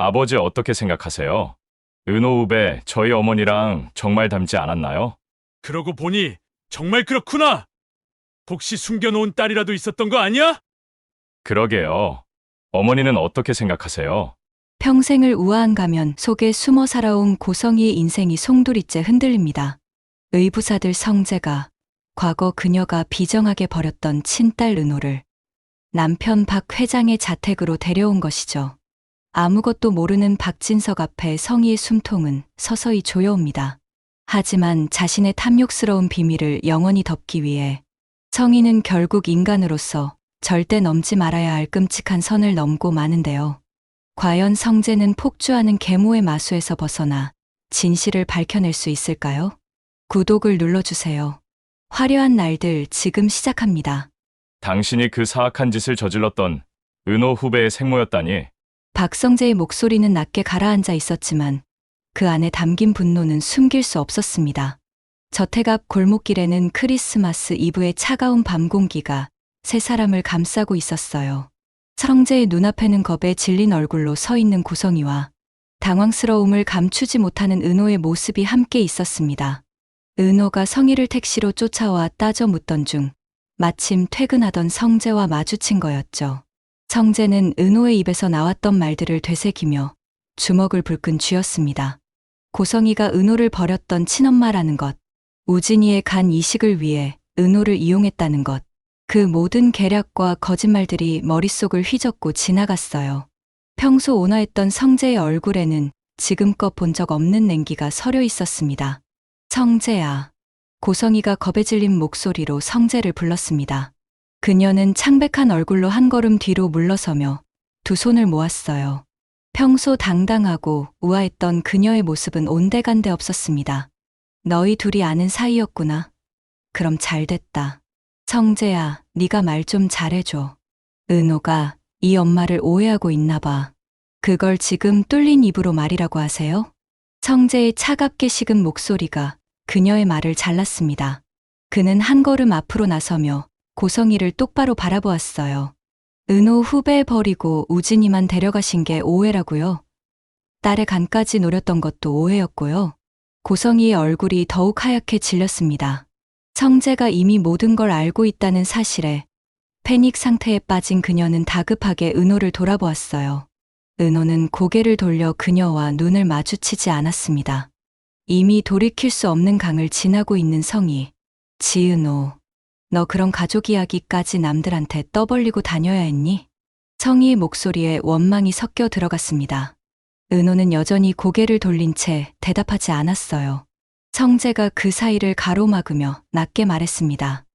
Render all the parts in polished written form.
아버지 어떻게 생각하세요? 은호 후배 저희 어머니랑 정말 닮지 않았나요? 그러고 보니 정말 그렇구나. 혹시 숨겨놓은 딸이라도 있었던 거 아니야? 그러게요. 어머니는 어떻게 생각하세요? 평생을 우아한 가면 속에 숨어 살아온 고성이의 인생이 송두리째 흔들립니다. 의부사들 성재가 과거 그녀가 비정하게 버렸던 친딸 은호를 남편 박 회장의 자택으로 데려온 것이죠. 아무것도 모르는 박진석 앞에 성희의 숨통은 서서히 조여옵니다. 하지만 자신의 탐욕스러운 비밀을 영원히 덮기 위해 성희는 결국 인간으로서 절대 넘지 말아야 할 끔찍한 선을 넘고 마는데요. 과연 성재는 폭주하는 계모의 마수에서 벗어나 진실을 밝혀낼 수 있을까요? 구독을 눌러주세요. 화려한 날들 지금 시작합니다. 당신이 그 사악한 짓을 저질렀던 은호 후배의 생모였다니. 박성재의 목소리는 낮게 가라앉아 있었지만 그 안에 담긴 분노는 숨길 수 없었습니다. 저택 앞 골목길에는 크리스마스 이브의 차가운 밤 공기가 세 사람을 감싸고 있었어요. 성재의 눈앞에는 겁에 질린 얼굴로 서 있는 고성이와 당황스러움을 감추지 못하는 은호의 모습이 함께 있었습니다. 은호가 성희를 택시로 쫓아와 따져 묻던 중 마침 퇴근하던 성재와 마주친 거였죠. 성재는 은호의 입에서 나왔던 말들을 되새기며 주먹을 불끈 쥐었습니다. 고성이가 은호를 버렸던 친엄마라는 것, 우진이의 간 이식을 위해 은호를 이용했다는 것, 그 모든 계략과 거짓말들이 머릿속을 휘젓고 지나갔어요. 평소 온화했던 성재의 얼굴에는 지금껏 본 적 없는 냉기가 서려 있었습니다. 성재야. 고성이가 겁에 질린 목소리로 성재를 불렀습니다. 그녀는 창백한 얼굴로 한 걸음 뒤로 물러서며 두 손을 모았어요. 평소 당당하고 우아했던 그녀의 모습은 온데간데 없었습니다. 너희 둘이 아는 사이였구나. 그럼 잘 됐다. 성재야, 네가 말 좀 잘해줘. 은호가 이 엄마를 오해하고 있나 봐. 그걸 지금 뚫린 입으로 말이라고 하세요? 성재의 차갑게 식은 목소리가 그녀의 말을 잘랐습니다. 그는 한 걸음 앞으로 나서며 고성이를 똑바로 바라보았어요. 은호 후배 버리고 우진이만 데려가신 게 오해라고요? 딸의 간까지 노렸던 것도 오해였고요. 고성이의 얼굴이 더욱 하얗게 질렸습니다. 성재가 이미 모든 걸 알고 있다는 사실에 패닉 상태에 빠진 그녀는 다급하게 은호를 돌아보았어요. 은호는 고개를 돌려 그녀와 눈을 마주치지 않았습니다. 이미 돌이킬 수 없는 강을 지나고 있는 성희. 지은호, 너 그런 가족 이야기까지 남들한테 떠벌리고 다녀야 했니? 성희의 목소리에 원망이 섞여 들어갔습니다. 은호는 여전히 고개를 돌린 채 대답하지 않았어요. 성재가 그 사이를 가로막으며 낮게 말했습니다.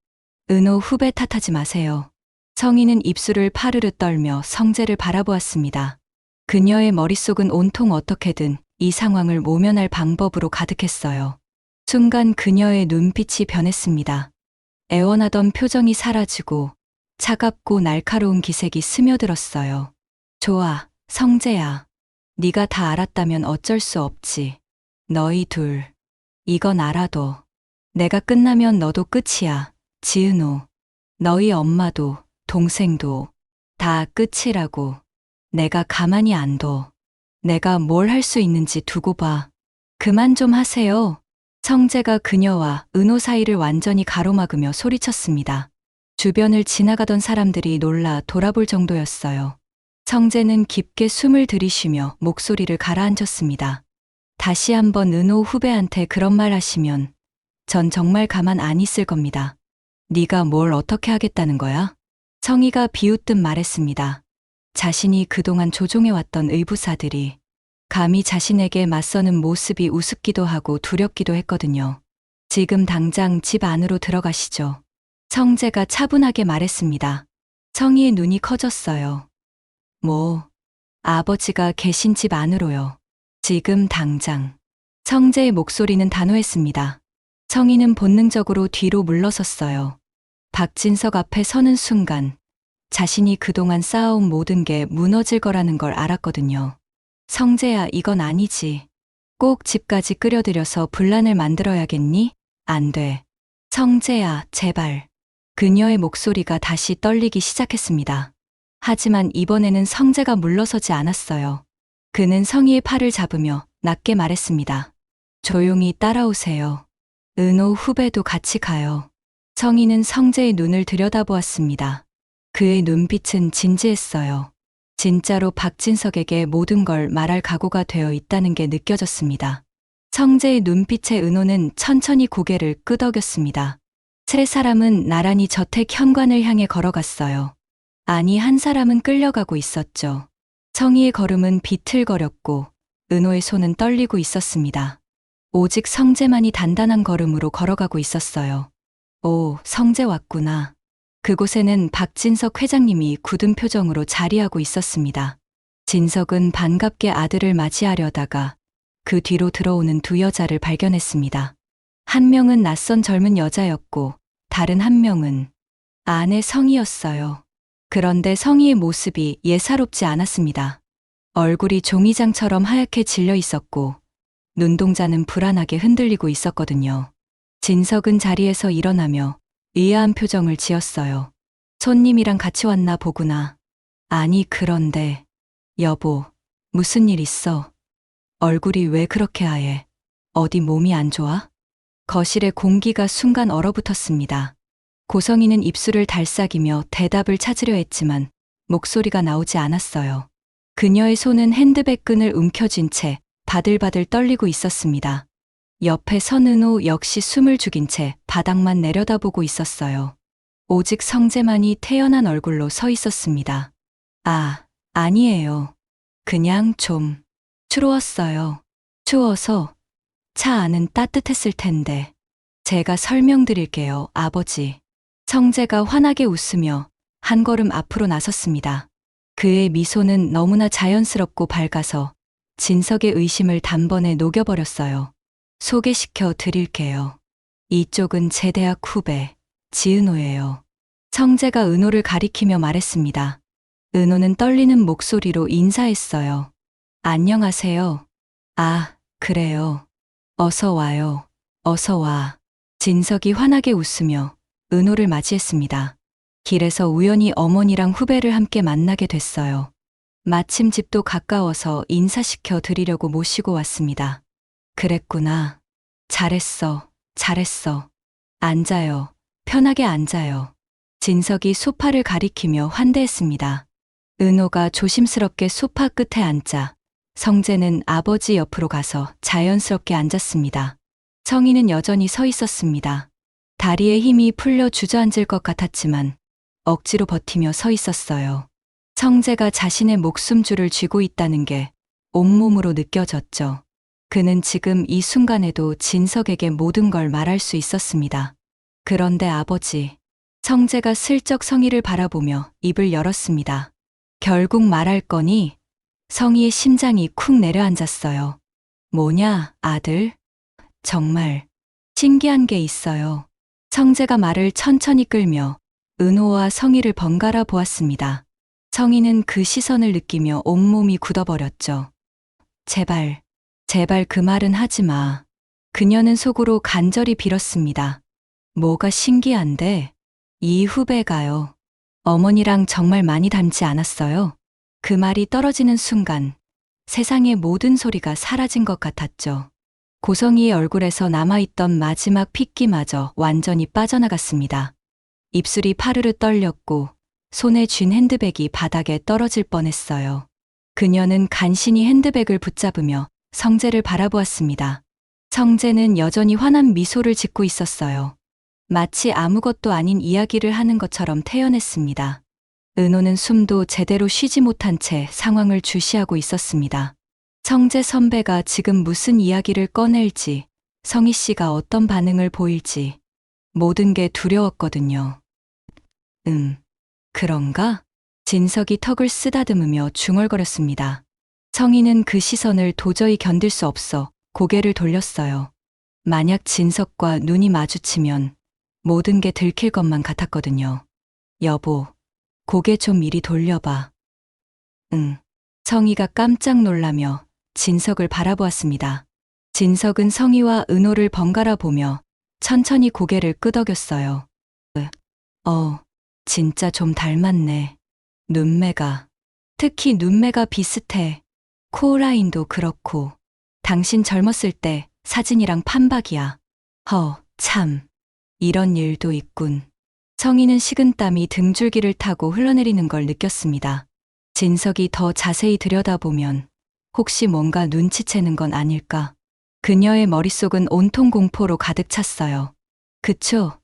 은호 후배 탓하지 마세요. 성희는 입술을 파르르 떨며 성재를 바라보았습니다. 그녀의 머릿속은 온통 어떻게든 이 상황을 모면할 방법으로 가득했어요. 순간 그녀의 눈빛이 변했습니다. 애원하던 표정이 사라지고 차갑고 날카로운 기색이 스며들었어요. 좋아, 성재야. 네가 다 알았다면 어쩔 수 없지. 너희 둘. 이건 알아도. 내가 끝나면 너도 끝이야. 지은호. 너희 엄마도 동생도 다 끝이라고. 내가 가만히 안 둬. 내가 뭘 할 수 있는지 두고 봐. 그만 좀 하세요. 성재가 그녀와 은호 사이를 완전히 가로막으며 소리쳤습니다. 주변을 지나가던 사람들이 놀라 돌아볼 정도였어요. 성재는 깊게 숨을 들이쉬며 목소리를 가라앉혔습니다. 다시 한번 은호 후배한테 그런 말 하시면 전 정말 가만 안 있을 겁니다. 네가 뭘 어떻게 하겠다는 거야? 성희가 비웃듯 말했습니다. 자신이 그동안 조종해왔던 의부사들이 감히 자신에게 맞서는 모습이 우습기도 하고 두렵기도 했거든요. 지금 당장 집 안으로 들어가시죠. 성재가 차분하게 말했습니다. 성희의 눈이 커졌어요. 뭐, 아버지가 계신 집 안으로요. 지금 당장. 성재의 목소리는 단호했습니다. 성희는 본능적으로 뒤로 물러섰어요. 박진석 앞에 서는 순간 자신이 그동안 쌓아온 모든 게 무너질 거라는 걸 알았거든요. 성재야, 이건 아니지. 꼭 집까지 끌어들여서 분란을 만들어야겠니? 안 돼. 성재야, 제발. 그녀의 목소리가 다시 떨리기 시작했습니다. 하지만 이번에는 성재가 물러서지 않았어요. 그는 성희의 팔을 잡으며 낮게 말했습니다. 조용히 따라오세요. 은호 후배도 같이 가요. 성희는 성재의 눈을 들여다보았습니다. 그의 눈빛은 진지했어요. 진짜로 박진석에게 모든 걸 말할 각오가 되어 있다는 게 느껴졌습니다. 성재의 눈빛에 은호는 천천히 고개를 끄덕였습니다. 세 사람은 나란히 저택 현관을 향해 걸어갔어요. 아니, 한 사람은 끌려가고 있었죠. 성희의 걸음은 비틀거렸고 은호의 손은 떨리고 있었습니다. 오직 성재만이 단단한 걸음으로 걸어가고 있었어요. 오, 성재 왔구나. 그곳에는 박진석 회장님이 굳은 표정으로 자리하고 있었습니다. 진석은 반갑게 아들을 맞이하려다가 그 뒤로 들어오는 두 여자를 발견했습니다. 한 명은 낯선 젊은 여자였고 다른 한 명은 아내 성희였어요. 그런데 성희의 모습이 예사롭지 않았습니다. 얼굴이 종이장처럼 하얗게 질려 있었고 눈동자는 불안하게 흔들리고 있었거든요. 진석은 자리에서 일어나며 의아한 표정을 지었어요. 손님이랑 같이 왔나 보구나. 아니, 그런데 여보, 무슨 일 있어? 얼굴이 왜 그렇게 하얘? 어디 몸이 안 좋아? 거실의 공기가 순간 얼어붙었습니다. 고성이는 입술을 달싹이며 대답을 찾으려 했지만 목소리가 나오지 않았어요. 그녀의 손은 핸드백 끈을 움켜쥔 채 바들바들 떨리고 있었습니다. 옆에 선은호 역시 숨을 죽인 채 바닥만 내려다보고 있었어요. 오직 성재만이 태연한 얼굴로 서 있었습니다. 아, 아니에요. 그냥 좀 추웠어요. 추워서 차 안은 따뜻했을 텐데. 제가 설명드릴게요, 아버지. 성재가 환하게 웃으며 한 걸음 앞으로 나섰습니다. 그의 미소는 너무나 자연스럽고 밝아서 진석의 의심을 단번에 녹여버렸어요. 소개시켜 드릴게요. 이쪽은 제 대학 후배, 지은호예요. 성재가 은호를 가리키며 말했습니다. 은호는 떨리는 목소리로 인사했어요. 안녕하세요. 아, 그래요. 어서 와요. 어서 와. 진석이 환하게 웃으며 은호를 맞이했습니다. 길에서 우연히 어머니랑 후배를 함께 만나게 됐어요. 마침 집도 가까워서 인사시켜 드리려고 모시고 왔습니다. 그랬구나. 잘했어. 잘했어. 앉아요. 편하게 앉아요. 진석이 소파를 가리키며 환대했습니다. 은호가 조심스럽게 소파 끝에 앉자 성재는 아버지 옆으로 가서 자연스럽게 앉았습니다. 성희는 여전히 서 있었습니다. 다리에 힘이 풀려 주저앉을 것 같았지만 억지로 버티며 서 있었어요. 성재가 자신의 목숨줄을 쥐고 있다는 게 온몸으로 느껴졌죠. 그는 지금 이 순간에도 진석에게 모든 걸 말할 수 있었습니다. 그런데 아버지, 성재가 슬쩍 성희를 바라보며 입을 열었습니다. 결국 말할 거니? 성희의 심장이 쿵 내려앉았어요. 뭐냐, 아들? 정말 신기한 게 있어요. 성재가 말을 천천히 끌며 은호와 성희를 번갈아 보았습니다. 성희는 그 시선을 느끼며 온몸이 굳어버렸죠. 제발, 제발 그 말은 하지 마. 그녀는 속으로 간절히 빌었습니다. 뭐가 신기한데? 이 후배가요. 어머니랑 정말 많이 닮지 않았어요? 그 말이 떨어지는 순간 세상의 모든 소리가 사라진 것 같았죠. 고성이의 얼굴에서 남아있던 마지막 핏기마저 완전히 빠져나갔습니다. 입술이 파르르 떨렸고 손에 쥔 핸드백이 바닥에 떨어질 뻔했어요. 그녀는 간신히 핸드백을 붙잡으며 성재를 바라보았습니다. 성재는 여전히 환한 미소를 짓고 있었어요. 마치 아무것도 아닌 이야기를 하는 것처럼 태연했습니다. 은호는 숨도 제대로 쉬지 못한 채 상황을 주시하고 있었습니다. 성재 선배가 지금 무슨 이야기를 꺼낼지, 성희 씨가 어떤 반응을 보일지 모든 게 두려웠거든요. 그런가? 진석이 턱을 쓰다듬으며 중얼거렸습니다. 성희는 그 시선을 도저히 견딜 수 없어 고개를 돌렸어요. 만약 진석과 눈이 마주치면 모든 게 들킬 것만 같았거든요. 여보, 고개 좀 이리 돌려봐. 성희가 깜짝 놀라며 진석을 바라보았습니다. 진석은 성희와 은호를 번갈아 보며 천천히 고개를 끄덕였어요. 진짜 좀 닮았네. 눈매가. 특히 눈매가 비슷해. 코라인도 그렇고. 당신 젊었을 때 사진이랑 판박이야. 참. 이런 일도 있군. 성희는 식은땀이 등줄기를 타고 흘러내리는 걸 느꼈습니다. 진석이 더 자세히 들여다보면 혹시 뭔가 눈치채는 건 아닐까? 그녀의 머릿속은 온통 공포로 가득 찼어요. 그쵸?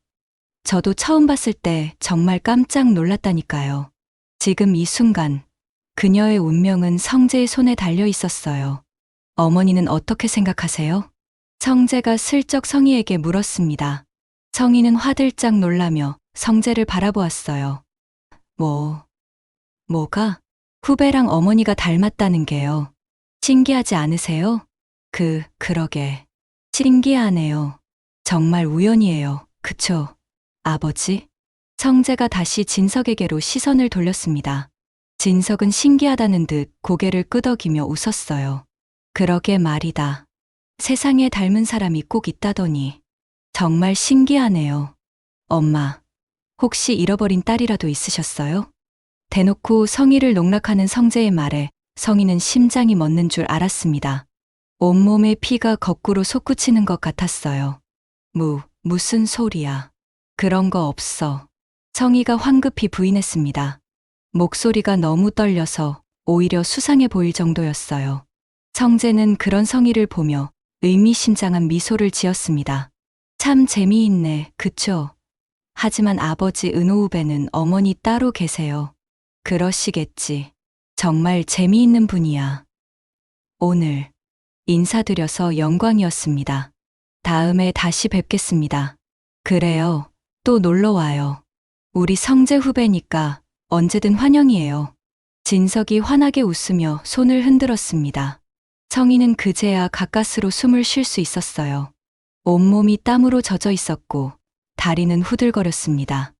저도 처음 봤을 때 정말 깜짝 놀랐다니까요. 지금 이 순간 그녀의 운명은 성재의 손에 달려 있었어요. 어머니는 어떻게 생각하세요? 성재가 슬쩍 성희에게 물었습니다. 성희는 화들짝 놀라며 성재를 바라보았어요. 뭐가? 후배랑 어머니가 닮았다는 게요. 신기하지 않으세요? 그러게. 신기하네요. 정말 우연이에요. 그쵸? 아버지? 성재가 다시 진석에게로 시선을 돌렸습니다. 진석은 신기하다는 듯 고개를 끄덕이며 웃었어요. 그러게 말이다. 세상에 닮은 사람이 꼭 있다더니. 정말 신기하네요. 엄마, 혹시 잃어버린 딸이라도 있으셨어요? 대놓고 성희를 농락하는 성재의 말에 성희는 심장이 멎는 줄 알았습니다. 온몸에 피가 거꾸로 솟구치는 것 같았어요. 무슨 소리야. 그런 거 없어. 성희가 황급히 부인했습니다. 목소리가 너무 떨려서 오히려 수상해 보일 정도였어요. 성재는 그런 성희를 보며 의미심장한 미소를 지었습니다. 참 재미있네, 그쵸? 하지만 아버지 은호 후배는 어머니 따로 계세요. 그러시겠지. 정말 재미있는 분이야. 오늘 인사드려서 영광이었습니다. 다음에 다시 뵙겠습니다. 그래요. 또 놀러와요. 우리 성재 후배니까 언제든 환영이에요. 진석이 환하게 웃으며 손을 흔들었습니다. 성희는 그제야 가까스로 숨을 쉴 수 있었어요. 온몸이 땀으로 젖어 있었고 다리는 후들거렸습니다.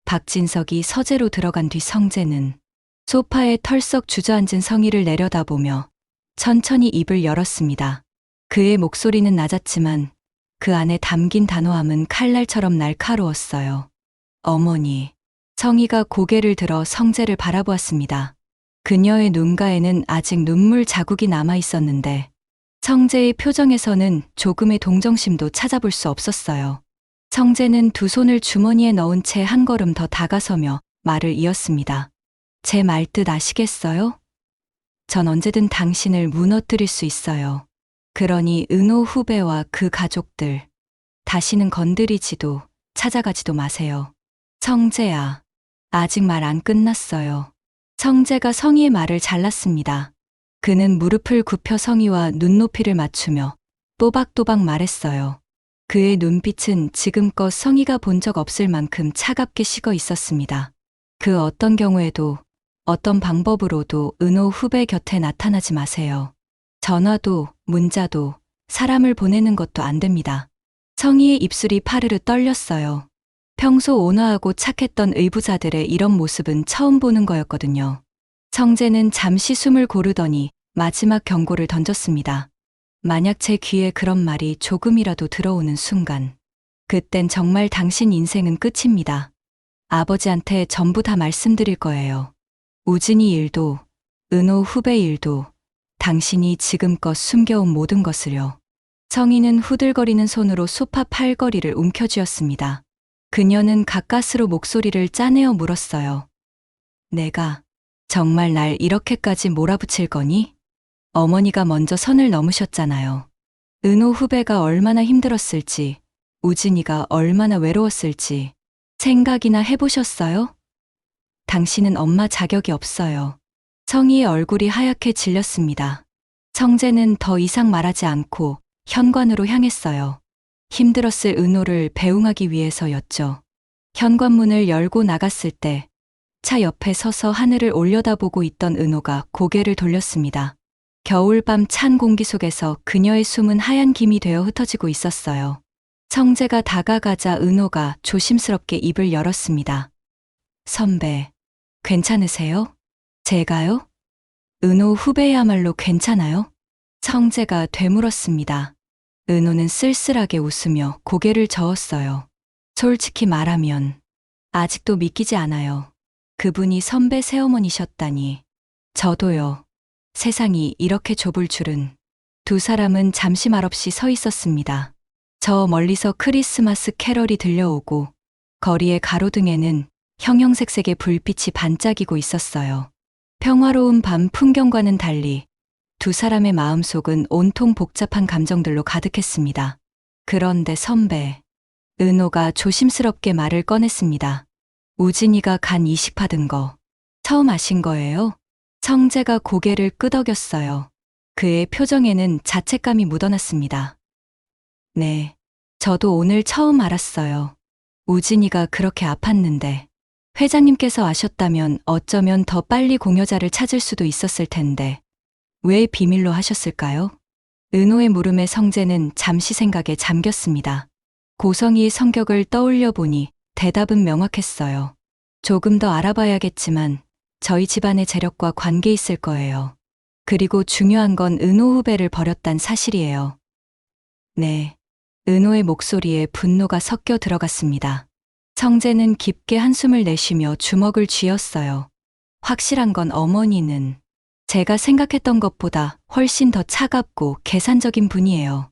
박진석이 서재로 들어간 뒤 성재는 소파에 털썩 주저앉은 성희를 내려다보며 천천히 입을 열었습니다. 그의 목소리는 낮았지만 그 안에 담긴 단호함은 칼날처럼 날카로웠어요. 어머니. 성희가 고개를 들어 성재를 바라보았습니다. 그녀의 눈가에는 아직 눈물 자국이 남아 있었는데 성재의 표정에서는 조금의 동정심도 찾아볼 수 없었어요. 성재는 두 손을 주머니에 넣은 채 한 걸음 더 다가서며 말을 이었습니다. 제 말 뜻 아시겠어요? 전 언제든 당신을 무너뜨릴 수 있어요. 그러니 은호 후배와 그 가족들 다시는 건드리지도 찾아가지도 마세요. 성재야, 아직 말 안 끝났어요. 성재가 성희의 말을 잘랐습니다. 그는 무릎을 굽혀 성희와 눈높이를 맞추며 또박또박 말했어요. 그의 눈빛은 지금껏 성희가 본 적 없을 만큼 차갑게 식어 있었습니다. 그 어떤 경우에도 어떤 방법으로도 은호 후배 곁에 나타나지 마세요. 전화도 문자도 사람을 보내는 것도 안 됩니다. 성희의 입술이 파르르 떨렸어요. 평소 온화하고 착했던 의부자들의 이런 모습은 처음 보는 거였거든요. 성재는 잠시 숨을 고르더니 마지막 경고를 던졌습니다. 만약 제 귀에 그런 말이 조금이라도 들어오는 순간, 그땐 정말 당신 인생은 끝입니다. 아버지한테 전부 다 말씀드릴 거예요. 우진이 일도, 은호 후배 일도, 당신이 지금껏 숨겨온 모든 것을요. 성희는 후들거리는 손으로 소파 팔걸이를 움켜쥐었습니다. 그녀는 가까스로 목소리를 짜내어 물었어요. 내가 정말 날 이렇게까지 몰아붙일 거니? 어머니가 먼저 선을 넘으셨잖아요. 은호 후배가 얼마나 힘들었을지, 우진이가 얼마나 외로웠을지 생각이나 해보셨어요? 당신은 엄마 자격이 없어요. 성희의 얼굴이 하얗게 질렸습니다. 성재는 더 이상 말하지 않고 현관으로 향했어요. 힘들었을 은호를 배웅하기 위해서였죠. 현관문을 열고 나갔을 때 차 옆에 서서 하늘을 올려다보고 있던 은호가 고개를 돌렸습니다. 겨울밤 찬 공기 속에서 그녀의 숨은 하얀 김이 되어 흩어지고 있었어요. 성재가 다가가자 은호가 조심스럽게 입을 열었습니다. 선배, 괜찮으세요? 제가요? 은호 후배야말로 괜찮아요? 성재가 되물었습니다. 은호는 쓸쓸하게 웃으며 고개를 저었어요. 솔직히 말하면 아직도 믿기지 않아요. 그분이 선배 새어머니셨다니. 저도요. 세상이 이렇게 좁을 줄은. 두 사람은 잠시 말없이 서 있었습니다. 저 멀리서 크리스마스 캐럴이 들려오고 거리의 가로등에는 형형색색의 불빛이 반짝이고 있었어요. 평화로운 밤 풍경과는 달리 두 사람의 마음속은 온통 복잡한 감정들로 가득했습니다. 그런데 선배, 은호가 조심스럽게 말을 꺼냈습니다. 우진이가 간 이식 받은 거 처음 아신 거예요? 성재가 고개를 끄덕였어요. 그의 표정에는 자책감이 묻어났습니다. 네, 저도 오늘 처음 알았어요. 우진이가 그렇게 아팠는데 회장님께서 아셨다면 어쩌면 더 빨리 공여자를 찾을 수도 있었을 텐데 왜 비밀로 하셨을까요? 은호의 물음에 성재는 잠시 생각에 잠겼습니다. 고성이의 성격을 떠올려 보니 대답은 명확했어요. 조금 더 알아봐야겠지만 저희 집안의 재력과 관계 있을 거예요. 그리고 중요한 건 은호 후배를 버렸단 사실이에요. 네. 은호의 목소리에 분노가 섞여 들어갔습니다. 성재는 깊게 한숨을 내쉬며 주먹을 쥐었어요. 확실한 건 어머니는 제가 생각했던 것보다 훨씬 더 차갑고 계산적인 분이에요.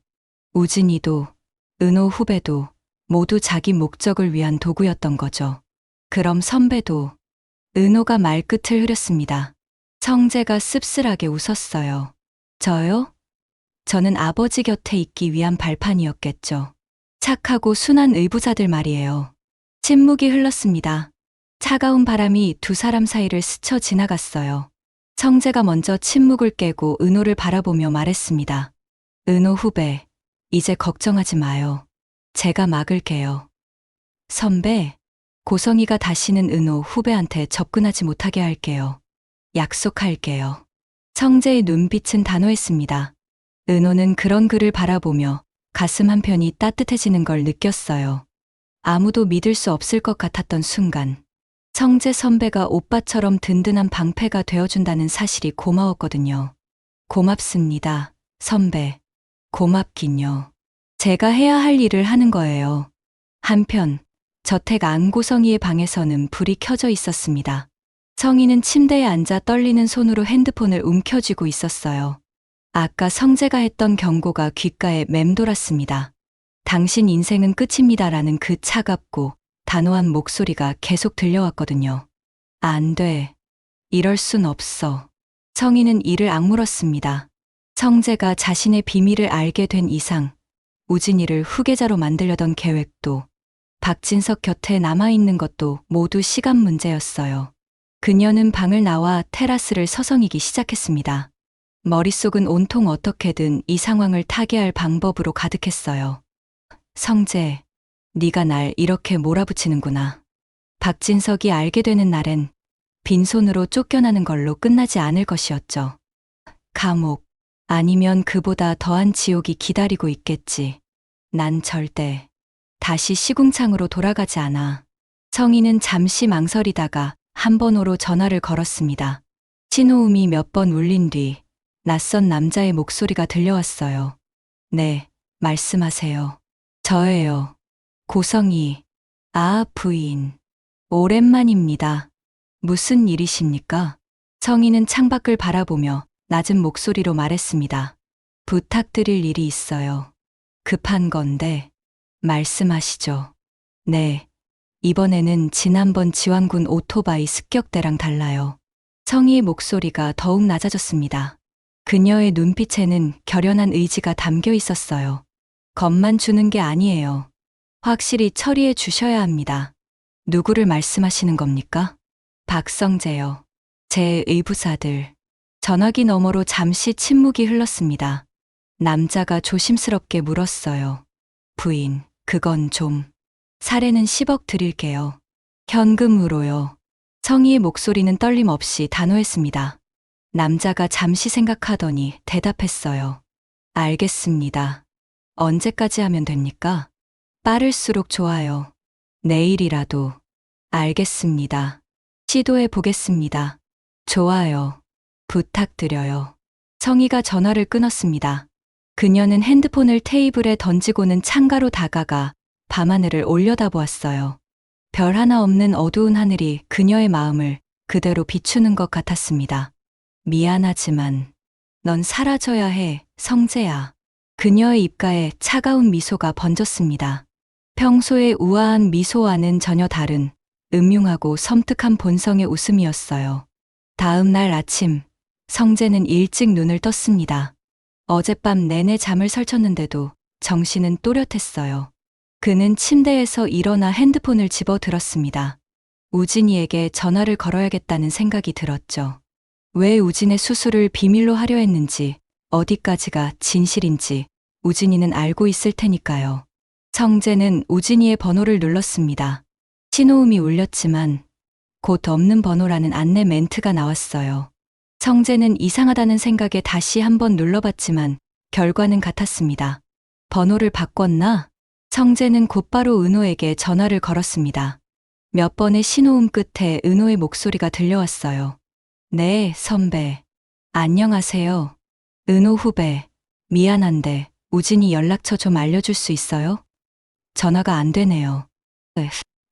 우진이도 은호 후배도 모두 자기 목적을 위한 도구였던 거죠. 그럼 선배도. 은호가 말끝을 흐렸습니다. 성재가 씁쓸하게 웃었어요. 저요? 저는 아버지 곁에 있기 위한 발판이었겠죠. 착하고 순한 의부자들 말이에요. 침묵이 흘렀습니다. 차가운 바람이 두 사람 사이를 스쳐 지나갔어요. 성재가 먼저 침묵을 깨고 은호를 바라보며 말했습니다. 은호 후배, 이제 걱정하지 마요. 제가 막을게요. 선배, 고성이가 다시는 은호 후배한테 접근하지 못하게 할게요. 약속할게요. 성재의 눈빛은 단호했습니다. 은호는 그런 그를 바라보며 가슴 한편이 따뜻해지는 걸 느꼈어요. 아무도 믿을 수 없을 것 같았던 순간, 성재 선배가 오빠처럼 든든한 방패가 되어준다는 사실이 고마웠거든요. 고맙습니다, 선배. 고맙긴요. 제가 해야 할 일을 하는 거예요. 한편, 저택 안고성이의 방에서는 불이 켜져 있었습니다. 성희는 침대에 앉아 떨리는 손으로 핸드폰을 움켜쥐고 있었어요. 아까 성재가 했던 경고가 귓가에 맴돌았습니다. 당신 인생은 끝입니다라는 그 차갑고 단호한 목소리가 계속 들려왔거든요. 안 돼. 이럴 순 없어. 성희는 이를 악물었습니다. 성재가 자신의 비밀을 알게 된 이상 우진이를 후계자로 만들려던 계획도 박진석 곁에 남아있는 것도 모두 시간 문제였어요. 그녀는 방을 나와 테라스를 서성이기 시작했습니다. 머릿속은 온통 어떻게든 이 상황을 타개할 방법으로 가득했어요. 성재, 네가 날 이렇게 몰아붙이는구나. 박진석이 알게 되는 날엔 빈손으로 쫓겨나는 걸로 끝나지 않을 것이었죠. 감옥, 아니면 그보다 더한 지옥이 기다리고 있겠지. 난 절대 다시 시궁창으로 돌아가지 않아. 성희는 잠시 망설이다가 한 번호로 전화를 걸었습니다. 신호음이 몇 번 울린 뒤 낯선 남자의 목소리가 들려왔어요. 네, 말씀하세요. 저예요. 고성희. 아, 부인. 오랜만입니다. 무슨 일이십니까? 성희는 창밖을 바라보며 낮은 목소리로 말했습니다. 부탁드릴 일이 있어요. 급한 건데, 말씀하시죠. 네, 이번에는 지난번 지왕군 오토바이 습격대랑 달라요. 성희의 목소리가 더욱 낮아졌습니다. 그녀의 눈빛에는 결연한 의지가 담겨 있었어요. 겁만 주는 게 아니에요. 확실히 처리해 주셔야 합니다. 누구를 말씀하시는 겁니까? 박성재요. 제 의부사들. 전화기 너머로 잠시 침묵이 흘렀습니다. 남자가 조심스럽게 물었어요. 부인, 그건 좀. 사례는 10억 드릴게요. 현금으로요. 성희의 목소리는 떨림 없이 단호했습니다. 남자가 잠시 생각하더니 대답했어요. 알겠습니다. 언제까지 하면 됩니까? 빠를수록 좋아요. 내일이라도. 알겠습니다. 시도해 보겠습니다. 좋아요. 부탁드려요. 성희가 전화를 끊었습니다. 그녀는 핸드폰을 테이블에 던지고는 창가로 다가가 밤하늘을 올려다보았어요. 별 하나 없는 어두운 하늘이 그녀의 마음을 그대로 비추는 것 같았습니다. 미안하지만 넌 사라져야 해, 성재야. 그녀의 입가에 차가운 미소가 번졌습니다. 평소의 우아한 미소와는 전혀 다른 음흉하고 섬뜩한 본성의 웃음이었어요. 다음 날 아침, 성재는 일찍 눈을 떴습니다. 어젯밤 내내 잠을 설쳤는데도 정신은 또렷했어요. 그는 침대에서 일어나 핸드폰을 집어 들었습니다. 우진이에게 전화를 걸어야겠다는 생각이 들었죠. 왜 우진의 수술을 비밀로 하려 했는지, 어디까지가 진실인지 우진이는 알고 있을 테니까요. 성재는 우진이의 번호를 눌렀습니다. 신호음이 울렸지만 곧 없는 번호라는 안내 멘트가 나왔어요. 성재는 이상하다는 생각에 다시 한번 눌러봤지만 결과는 같았습니다. 번호를 바꿨나? 성재는 곧바로 은호에게 전화를 걸었습니다. 몇 번의 신호음 끝에 은호의 목소리가 들려왔어요. 네, 선배. 안녕하세요. 은호 후배. 미안한데 우진이 연락처 좀 알려줄 수 있어요? 전화가 안 되네요.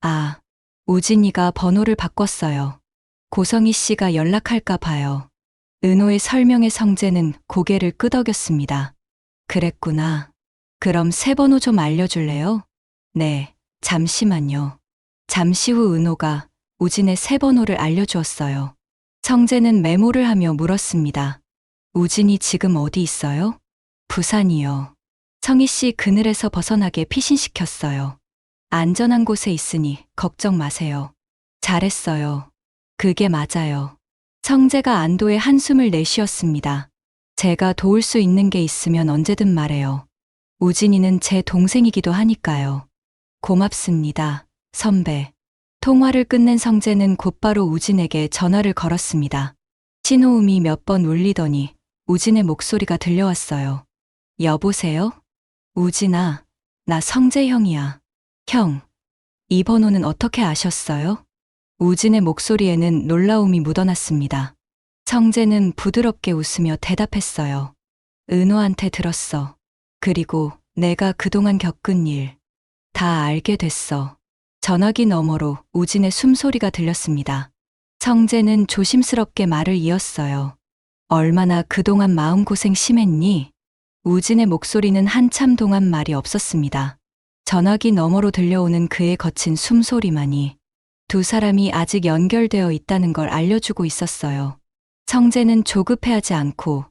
아, 우진이가 번호를 바꿨어요. 고성희 씨가 연락할까 봐요. 은호의 설명에 성재는 고개를 끄덕였습니다. 그랬구나. 그럼 새 번호 좀 알려줄래요? 네, 잠시만요. 잠시 후 은호가 우진의 새 번호를 알려주었어요. 성재는 메모를 하며 물었습니다. 우진이 지금 어디 있어요? 부산이요. 성희 씨 그늘에서 벗어나게 피신시켰어요. 안전한 곳에 있으니 걱정 마세요. 잘했어요. 그게 맞아요. 성재가 안도의 한숨을 내쉬었습니다. 제가 도울 수 있는 게 있으면 언제든 말해요. 우진이는 제 동생이기도 하니까요. 고맙습니다, 선배. 통화를 끝낸 성재는 곧바로 우진에게 전화를 걸었습니다. 신호음이 몇 번 울리더니 우진의 목소리가 들려왔어요. 여보세요? 우진아, 나 성재 형이야. 형, 이 번호는 어떻게 아셨어요? 우진의 목소리에는 놀라움이 묻어났습니다. 성재는 부드럽게 웃으며 대답했어요. 은호한테 들었어. 그리고 내가 그동안 겪은 일 다 알게 됐어. 전화기 너머로 우진의 숨소리가 들렸습니다. 성재는 조심스럽게 말을 이었어요. 얼마나 그동안 마음고생 심했니? 우진의 목소리는 한참 동안 말이 없었습니다. 전화기 너머로 들려오는 그의 거친 숨소리만이 두 사람이 아직 연결되어 있다는 걸 알려주고 있었어요. 성재는 조급해하지 않고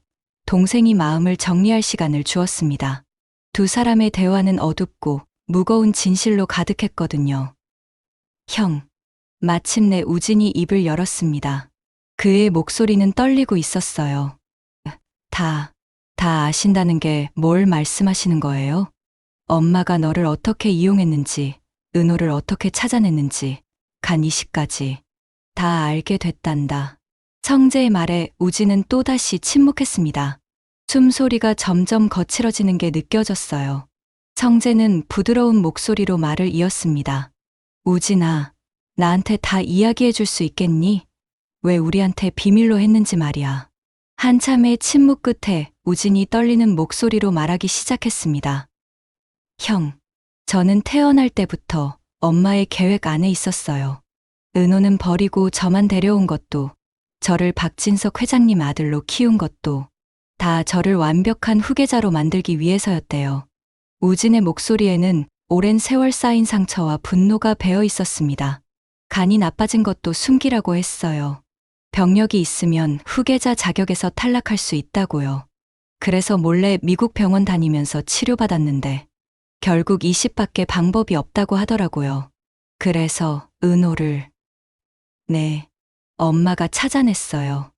동생이 마음을 정리할 시간을 주었습니다. 두 사람의 대화는 어둡고 무거운 진실로 가득했거든요. 형, 마침내 우진이 입을 열었습니다. 그의 목소리는 떨리고 있었어요. 다 아신다는 게 뭘 말씀하시는 거예요? 엄마가 너를 어떻게 이용했는지, 은호를 어떻게 찾아냈는지, 간 이시까지 다 알게 됐단다. 성재의 말에 우진은 또다시 침묵했습니다. 숨소리가 점점 거칠어지는 게 느껴졌어요. 성재는 부드러운 목소리로 말을 이었습니다. 우진아, 나한테 다 이야기해 줄 수 있겠니? 왜 우리한테 비밀로 했는지 말이야. 한참의 침묵 끝에 우진이 떨리는 목소리로 말하기 시작했습니다. 형, 저는 태어날 때부터 엄마의 계획 안에 있었어요. 은호는 버리고 저만 데려온 것도, 저를 박진석 회장님 아들로 키운 것도 다 저를 완벽한 후계자로 만들기 위해서였대요. 우진의 목소리에는 오랜 세월 쌓인 상처와 분노가 배어 있었습니다. 간이 나빠진 것도 숨기라고 했어요. 병력이 있으면 후계자 자격에서 탈락할 수 있다고요. 그래서 몰래 미국 병원 다니면서 치료받았는데 결국 이식밖에 방법이 없다고 하더라고요. 그래서 은호를 네, 엄마가 찾아냈어요.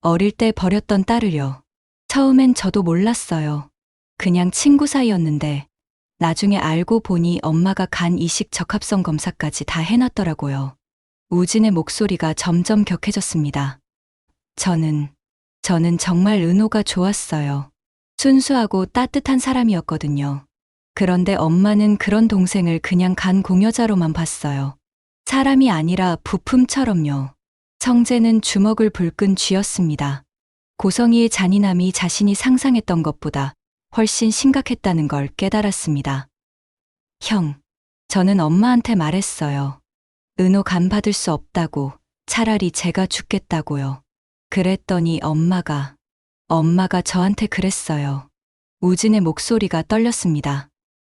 어릴 때 버렸던 딸을요. 처음엔 저도 몰랐어요. 그냥 친구 사이였는데 나중에 알고 보니 엄마가 간 이식 적합성 검사까지 다 해놨더라고요. 우진의 목소리가 점점 격해졌습니다. 저는 정말 은호가 좋았어요. 순수하고 따뜻한 사람이었거든요. 그런데 엄마는 그런 동생을 그냥 간 공여자로만 봤어요. 사람이 아니라 부품처럼요. 성재는 주먹을 불끈 쥐었습니다. 고성희의 잔인함이 자신이 상상했던 것보다 훨씬 심각했다는 걸 깨달았습니다. 형, 저는 엄마한테 말했어요. 은호 간 받을 수 없다고, 차라리 제가 죽겠다고요. 그랬더니 엄마가 엄마가 저한테 그랬어요. 우진의 목소리가 떨렸습니다.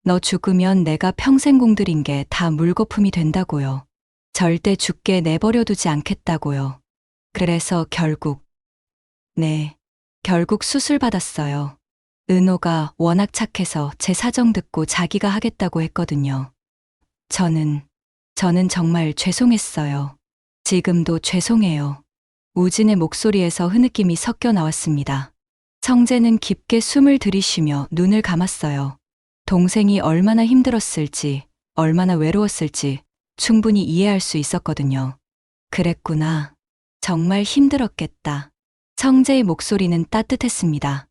너 죽으면 내가 평생 공들인 게 다 물거품이 된다고요. 절대 죽게 내버려두지 않겠다고요. 그래서 결국 수술 받았어요. 은호가 워낙 착해서 제 사정 듣고 자기가 하겠다고 했거든요. 저는 정말 죄송했어요. 지금도 죄송해요. 우진의 목소리에서 흐느낌이 섞여 나왔습니다. 성재는 깊게 숨을 들이쉬며 눈을 감았어요. 동생이 얼마나 힘들었을지, 얼마나 외로웠을지 충분히 이해할 수 있었거든요. 그랬구나. 정말 힘들었겠다. 성재의 목소리는 따뜻했습니다.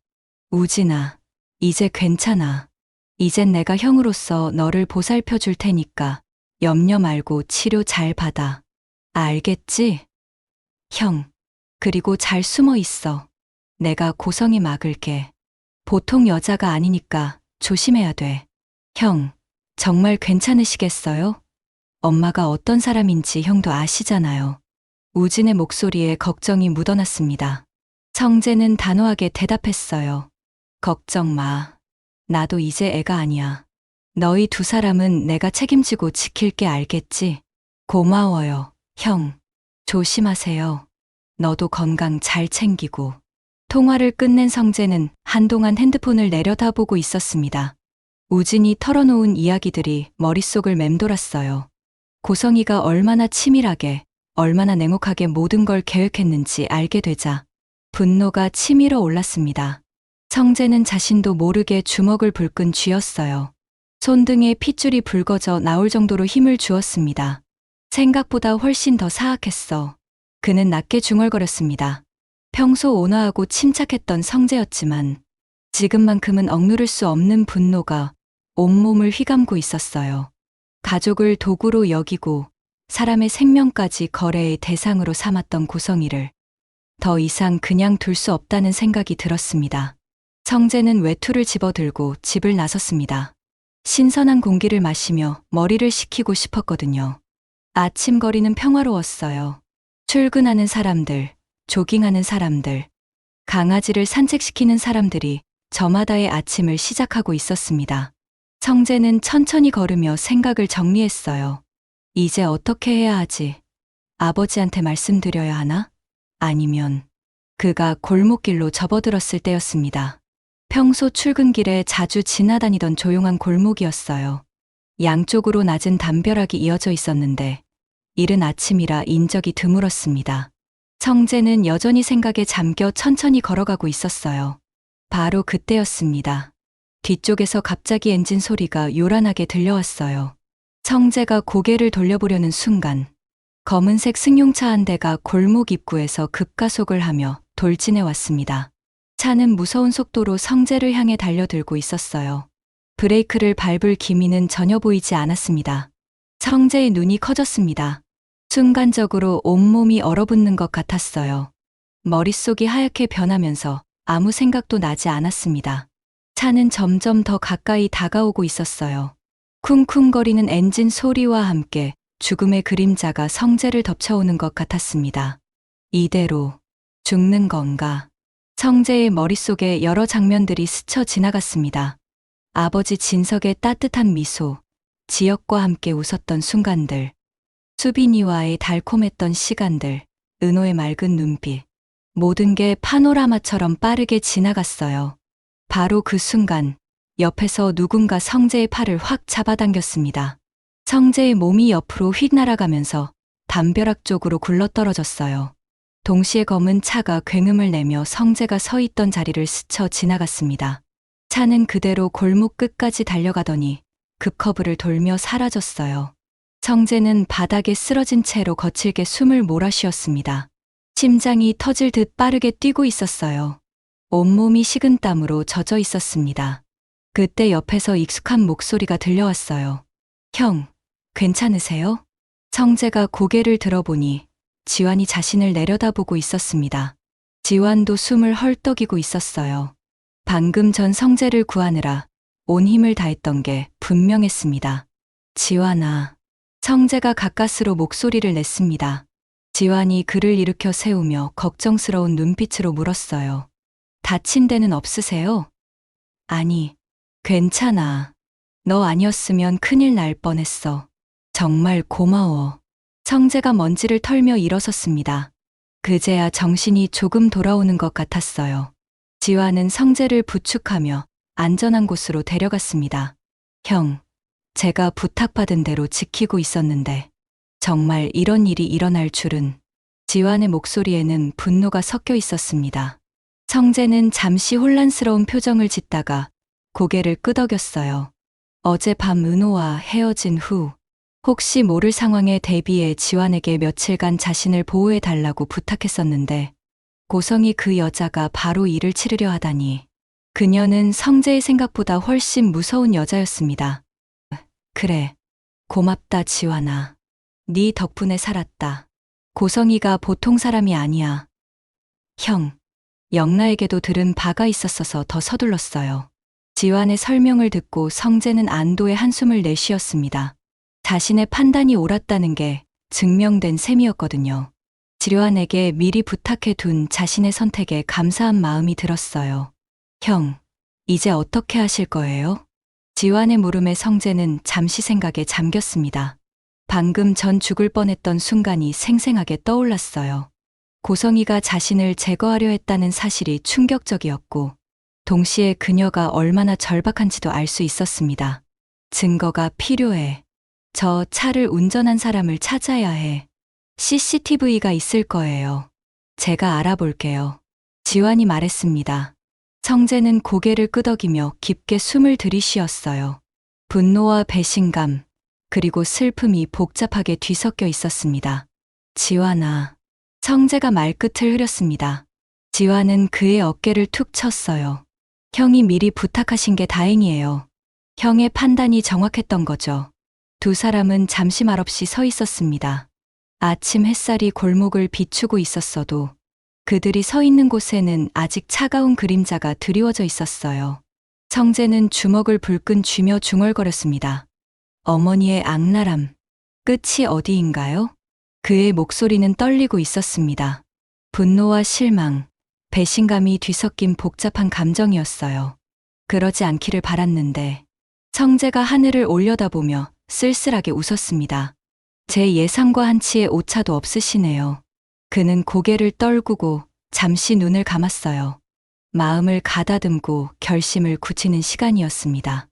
우진아, 이제 괜찮아. 이젠 내가 형으로서 너를 보살펴 줄 테니까 염려 말고 치료 잘 받아. 알겠지? 형, 그리고 잘 숨어 있어. 내가 고성이 막을게. 보통 여자가 아니니까 조심해야 돼. 형, 정말 괜찮으시겠어요? 엄마가 어떤 사람인지 형도 아시잖아요. 우진의 목소리에 걱정이 묻어났습니다. 성재는 단호하게 대답했어요. 걱정 마. 나도 이제 애가 아니야. 너희 두 사람은 내가 책임지고 지킬게 알겠지? 고마워요, 형. 조심하세요. 너도 건강 잘 챙기고. 통화를 끝낸 성재는 한동안 핸드폰을 내려다보고 있었습니다. 우진이 털어놓은 이야기들이 머릿속을 맴돌았어요. 고성이가 얼마나 치밀하게, 얼마나 냉혹하게 모든 걸 계획했는지 알게 되자 분노가 치밀어 올랐습니다. 성재는 자신도 모르게 주먹을 불끈 쥐었어요. 손등에 핏줄이 붉어져 나올 정도로 힘을 주었습니다. 생각보다 훨씬 더 사악했어. 그는 낮게 중얼거렸습니다. 평소 온화하고 침착했던 성재였지만 지금만큼은 억누를 수 없는 분노가 온몸을 휘감고 있었어요. 가족을 도구로 여기고 사람의 생명까지 거래의 대상으로 삼았던 고성이를 더 이상 그냥 둘 수 없다는 생각이 들었습니다. 성재는 외투를 집어들고 집을 나섰습니다. 신선한 공기를 마시며 머리를 식히고 싶었거든요. 아침 거리는 평화로웠어요. 출근하는 사람들, 조깅하는 사람들, 강아지를 산책시키는 사람들이 저마다의 아침을 시작하고 있었습니다. 성재는 천천히 걸으며 생각을 정리했어요. 이제 어떻게 해야 하지? 아버지한테 말씀드려야 하나? 아니면 그가 골목길로 접어들었을 때였습니다. 평소 출근길에 자주 지나다니던 조용한 골목이었어요. 양쪽으로 낮은 담벼락이 이어져 있었는데 이른 아침이라 인적이 드물었습니다. 성재는 여전히 생각에 잠겨 천천히 걸어가고 있었어요. 바로 그때였습니다. 뒤쪽에서 갑자기 엔진 소리가 요란하게 들려왔어요. 성재가 고개를 돌려보려는 순간 검은색 승용차 한 대가 골목 입구에서 급가속을 하며 돌진해 왔습니다. 차는 무서운 속도로 성재를 향해 달려들고 있었어요. 브레이크를 밟을 기미는 전혀 보이지 않았습니다. 성재의 눈이 커졌습니다. 순간적으로 온몸이 얼어붙는 것 같았어요. 머릿속이 하얗게 변하면서 아무 생각도 나지 않았습니다. 차는 점점 더 가까이 다가오고 있었어요. 쿵쿵거리는 엔진 소리와 함께 죽음의 그림자가 성재를 덮쳐오는 것 같았습니다. 이대로 죽는 건가? 성재의 머릿속에 여러 장면들이 스쳐 지나갔습니다. 아버지 진석의 따뜻한 미소, 지역과 함께 웃었던 순간들, 수빈이와의 달콤했던 시간들, 은호의 맑은 눈빛, 모든 게 파노라마처럼 빠르게 지나갔어요. 바로 그 순간 옆에서 누군가 성재의 팔을 확 잡아당겼습니다. 성재의 몸이 옆으로 휙 날아가면서 담벼락 쪽으로 굴러떨어졌어요. 동시에 검은 차가 굉음을 내며 성재가 서 있던 자리를 스쳐 지나갔습니다. 차는 그대로 골목 끝까지 달려가더니 급커브를 돌며 사라졌어요. 성재는 바닥에 쓰러진 채로 거칠게 숨을 몰아쉬었습니다. 심장이 터질 듯 빠르게 뛰고 있었어요. 온몸이 식은땀으로 젖어 있었습니다. 그때 옆에서 익숙한 목소리가 들려왔어요. 형, 괜찮으세요? 성재가 고개를 들어보니 지환이 자신을 내려다보고 있었습니다. 지환도 숨을 헐떡이고 있었어요. 방금 전 성재를 구하느라 온 힘을 다했던 게 분명했습니다. 지환아. 성재가 가까스로 목소리를 냈습니다. 지환이 그를 일으켜 세우며 걱정스러운 눈빛으로 물었어요. 다친 데는 없으세요? 아니, 괜찮아. 너 아니었으면 큰일 날 뻔했어. 정말 고마워. 성재가 먼지를 털며 일어섰습니다. 그제야 정신이 조금 돌아오는 것 같았어요. 지화는 성재를 부축하며 안전한 곳으로 데려갔습니다. 형, 제가 부탁받은 대로 지키고 있었는데 정말 이런 일이 일어날 줄은. 지환의 목소리에는 분노가 섞여 있었습니다. 성재는 잠시 혼란스러운 표정을 짓다가 고개를 끄덕였어요. 어젯밤 은호와 헤어진 후 혹시 모를 상황에 대비해 지환에게 며칠간 자신을 보호해 달라고 부탁했었는데 고성이 그 여자가 바로 이를 치르려 하다니. 그녀는 성재의 생각보다 훨씬 무서운 여자였습니다. 그래, 고맙다 지환아. 네 덕분에 살았다. 고성이가 보통 사람이 아니야. 형, 영라에게도 들은 바가 있었어서 더 서둘렀어요. 지환의 설명을 듣고 성재는 안도의 한숨을 내쉬었습니다. 자신의 판단이 옳았다는 게 증명된 셈이었거든요. 지환에게 미리 부탁해 둔 자신의 선택에 감사한 마음이 들었어요. 형, 이제 어떻게 하실 거예요? 지환의 물음에 성재는 잠시 생각에 잠겼습니다. 방금 전 죽을 뻔했던 순간이 생생하게 떠올랐어요. 고성이가 자신을 제거하려 했다는 사실이 충격적이었고, 동시에 그녀가 얼마나 절박한지도 알 수 있었습니다. 증거가 필요해. 저 차를 운전한 사람을 찾아야 해. CCTV가 있을 거예요. 제가 알아볼게요. 지환이 말했습니다. 성재는 고개를 끄덕이며 깊게 숨을 들이쉬었어요. 분노와 배신감, 그리고 슬픔이 복잡하게 뒤섞여 있었습니다. 지환아. 성재가 말끝을 흐렸습니다. 지환은 그의 어깨를 툭 쳤어요. 형이 미리 부탁하신 게 다행이에요. 형의 판단이 정확했던 거죠. 두 사람은 잠시 말없이 서 있었습니다. 아침 햇살이 골목을 비추고 있었어도 그들이 서 있는 곳에는 아직 차가운 그림자가 드리워져 있었어요. 성재는 주먹을 불끈 쥐며 중얼거렸습니다. 어머니의 악랄함, 끝이 어디인가요? 그의 목소리는 떨리고 있었습니다. 분노와 실망, 배신감이 뒤섞인 복잡한 감정이었어요. 그러지 않기를 바랐는데 성재가 하늘을 올려다보며 쓸쓸하게 웃었습니다. 제 예상과 한치의 오차도 없으시네요. 그는 고개를 떨구고 잠시 눈을 감았어요. 마음을 가다듬고 결심을 굳히는 시간이었습니다.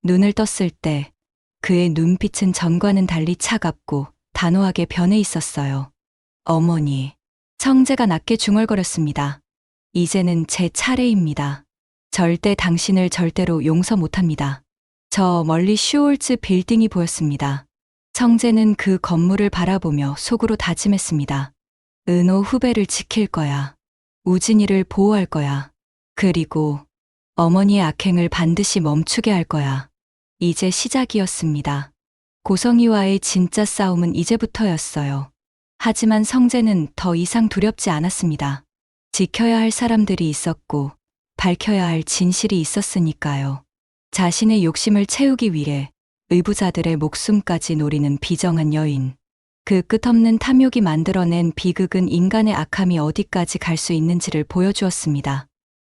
눈을 떴을 때 그의 눈빛은 전과는 달리 차갑고 단호하게 변해 있었어요. 어머니, 성재가 낮게 중얼거렸습니다. 이제는 제 차례입니다. 절대 당신을 절대로 용서 못합니다. 저 멀리 슈올츠 빌딩이 보였습니다. 성재는 그 건물을 바라보며 속으로 다짐했습니다. 은호 후배를 지킬 거야. 우진이를 보호할 거야. 그리고 어머니의 악행을 반드시 멈추게 할 거야. 이제 시작이었습니다. 고성이와의 진짜 싸움은 이제부터였어요. 하지만 성재는 더 이상 두렵지 않았습니다. 지켜야 할 사람들이 있었고 밝혀야 할 진실이 있었으니까요. 자신의 욕심을 채우기 위해 의부자들의 목숨까지 노리는 비정한 여인. 그 끝없는 탐욕이 만들어낸 비극은 인간의 악함이 어디까지 갈 수 있는지를 보여주었습니다.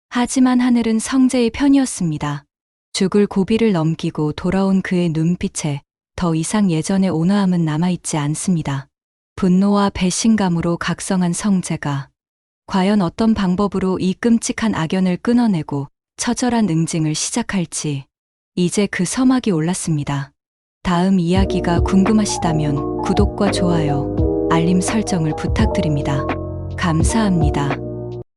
하지만 하늘은 성재의 편이었습니다. 죽을 고비를 넘기고 돌아온 그의 눈빛에 더 이상 예전의 온화함은 남아있지 않습니다. 분노와 배신감으로 각성한 성재가 과연 어떤 방법으로 이 끔찍한 악연을 끊어내고 처절한 응징을 시작할지 이제 그 서막이 올랐습니다. 다음 이야기가 궁금하시다면 구독과 좋아요, 알림 설정을 부탁드립니다. 감사합니다.